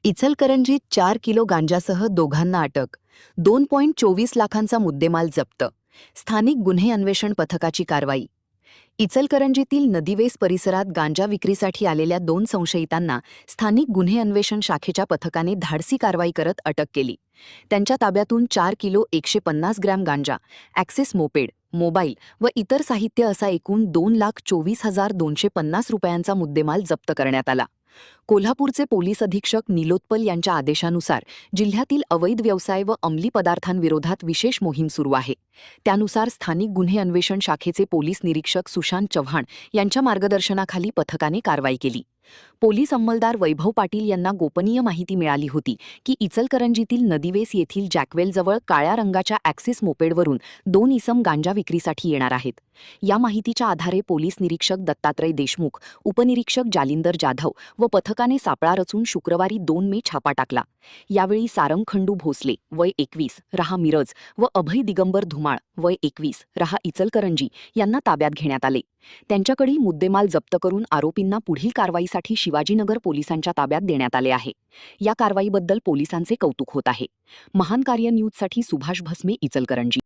इचलकरंजीत 4 किलो गांजासह दोघांना अटक. 2.24 लाखांचा मुद्देमाल जप्त. स्थानिक गुन्हे अन्वेषण पथकाची कारवाई. इचलकरंजीतील नदीवेस परिसरात गांजा विक्रीसाठी आलेल्या 2 संशयितांना स्थानिक गुन्हे अन्वेषण शाखेच्या पथकाने धाडसी कारवाई करत अटक केली. त्यांच्या ताब्यातून 4 किलो 150 ग्रॅम गांजा, ॲक्सेस मोपेड, मोबाईल व इतर साहित्य असा एकूण 2,24,250 रुपयांचा मुद्देमाल जप्त करण्यात आला. कोल्हापूरचे पोलीस अधीक्षक निलोत्पल यांच्या आदेशानुसार जिल्ह्यातील अवैध व्यवसाय व अंमली पदार्थांविरोधात विशेष मोहीम सुरू आहे. त्यानुसार स्थानिक गुन्हे अन्वेषण शाखेचे पोलीस निरीक्षक सुशांत चव्हाण यांच्या मार्गदर्शनाखाली पथकाने कारवाई केली. पोलीस अंमलदार वैभव पाटील यांना गोपनीय माहिती मिळाली होती की इचलकरंजीतील नदीवेस येथील जॅकवेलजवळ काळ्या रंगाच्या ॲक्सेस मोपेडवरून 2 इसम गांजा विक्रीसाठी येणार आहेत. या माहितीच्या आधारे पोलीस निरीक्षक दत्तात्रय देशमुख, उपनिरीक्षक जालिंदर जाधव व पथकाने सापळा रचून शुक्रवारी 2 मे छापा टाकला. यावेळी सारंग खंडू भोसले वय 21 राहा मिरज व अभय दिगंबर धुमाळ वय 21 राहा इचलकरंजी यांना ताब्यात घेण्यात आले. त्यांच्याकडील मुद्देमाल जप्त करून आरोपींना पुढील कारवाईसाठी शिवाजीनगर पोलिसांच्या ताब्यात देण्यात आले आहे. या कारवाईबद्दल पोलिसांचे कौतुक होत आहे. महान कार्य न्यूजसाठी सुभाष भस्मे, इचलकरंजी.